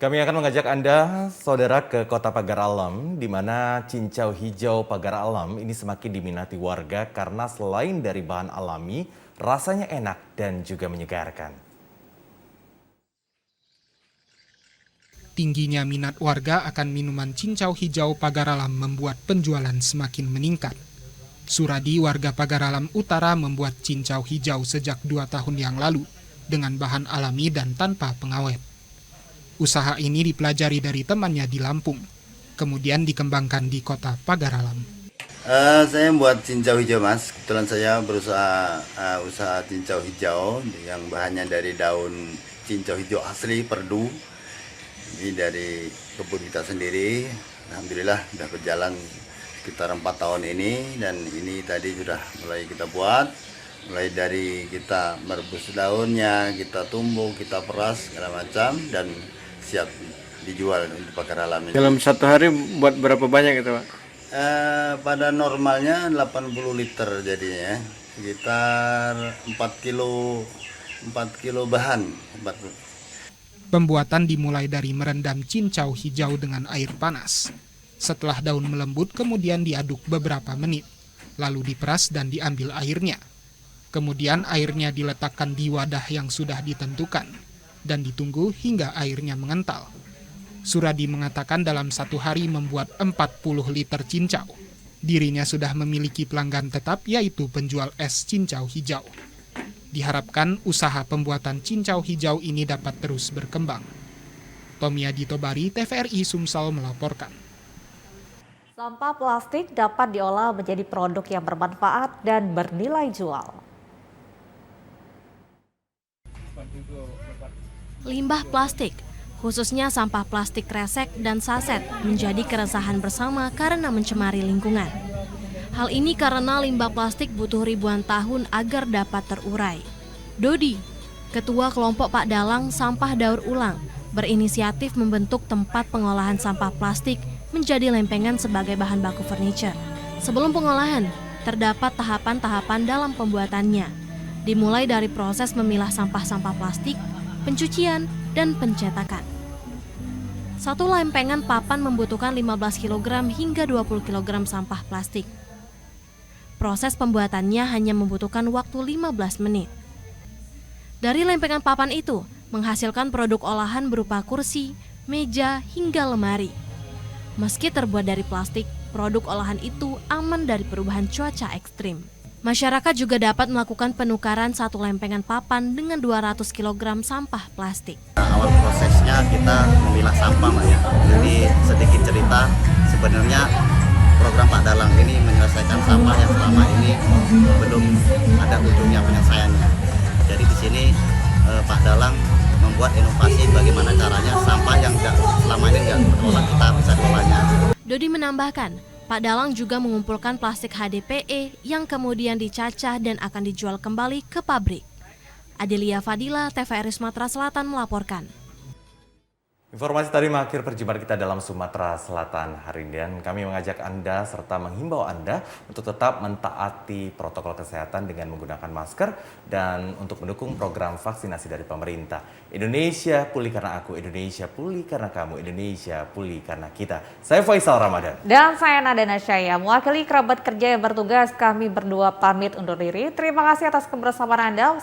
Kami akan mengajak Anda, saudara, ke Kota Pagar Alam, di mana cincau hijau Pagar Alam ini semakin diminati warga karena selain dari bahan alami, rasanya enak dan juga menyegarkan. Tingginya minat warga akan minuman cincau hijau Pagar Alam membuat penjualan semakin meningkat. Suradi, warga Pagar Alam Utara, membuat cincau hijau sejak 2 tahun yang lalu dengan bahan alami dan tanpa pengawet. Usaha ini dipelajari dari temannya di Lampung, kemudian dikembangkan di Kota Pagar Alam. Saya buat cincau hijau, Mas. Kebetulan saya berusaha usaha cincau hijau yang bahannya dari daun cincau hijau asli perdu. Ini dari kebun kita sendiri. Alhamdulillah sudah berjalan sekitar 4 tahun ini, dan ini tadi sudah mulai kita buat. Mulai dari kita merebus daunnya, kita tumbuk, kita peras segala macam, dan siap dijual untuk Pagar Alam ini. Dalam satu hari buat berapa banyak itu, Pak? Pada normalnya 80 liter jadinya, sekitar 4 kilo bahan. Pembuatan dimulai dari merendam cincau hijau dengan air panas. Setelah daun melembut, kemudian diaduk beberapa menit, lalu diperas dan diambil airnya. Kemudian airnya diletakkan di wadah yang sudah ditentukan dan ditunggu hingga airnya mengental. Suradi mengatakan dalam satu hari membuat 40 liter cincau. Dirinya sudah memiliki pelanggan tetap, yaitu penjual es cincau hijau. Diharapkan usaha pembuatan cincau hijau ini dapat terus berkembang. Tommy Tobari, TVRI Sumsel melaporkan. Sampah plastik dapat diolah menjadi produk yang bermanfaat dan bernilai jual. Limbah plastik, khususnya sampah plastik kresek dan saset, menjadi keresahan bersama karena mencemari lingkungan. Hal ini karena limbah plastik butuh ribuan tahun agar dapat terurai. Dodi, Ketua Kelompok Pak Dalang Sampah Daur Ulang, berinisiatif membentuk tempat pengolahan sampah plastik menjadi lempengan sebagai bahan baku furniture. Sebelum pengolahan, terdapat tahapan-tahapan dalam pembuatannya, dimulai dari proses memilah sampah-sampah plastik, pencucian, dan pencetakan. Satu lempengan papan membutuhkan 15 kg hingga 20 kg sampah plastik. Proses pembuatannya hanya membutuhkan waktu 15 menit. Dari lempengan papan itu, menghasilkan produk olahan berupa kursi, meja, hingga lemari. Meski terbuat dari plastik, produk olahan itu aman dari perubahan cuaca ekstrim. Masyarakat juga dapat melakukan penukaran satu lempengan papan dengan 200 kg sampah plastik. Awal prosesnya kita memilah sampah, Mbak, ya. Jadi sedikit cerita, sebenarnya program Pak Dalang ini menyelesaikan sampah yang selama ini belum ada ujungnya penyelesaiannya. Jadi di sini Pak Dalang membuat inovasi bagaimana caranya sampah yang selama ini nggak terolah kita bisa diolahnya. Dodi menambahkan, Pak Dalang juga mengumpulkan plastik HDPE yang kemudian dicacah dan akan dijual kembali ke pabrik. Adelia Fadila, TVRI Sumatera Selatan melaporkan. Informasi tadi mengakhiri perjumpaan kita dalam Sumatera Selatan hari ini, dan kami mengajak Anda serta menghimbau Anda untuk tetap mentaati protokol kesehatan dengan menggunakan masker dan untuk mendukung program vaksinasi dari pemerintah. Indonesia pulih karena aku, Indonesia pulih karena kamu, Indonesia pulih karena kita. Saya Faisal Ramadan. Dan saya Nadana Syaya, mewakili kerabat kerja yang bertugas, kami berdua pamit undur diri. Terima kasih atas kebersamaan Anda.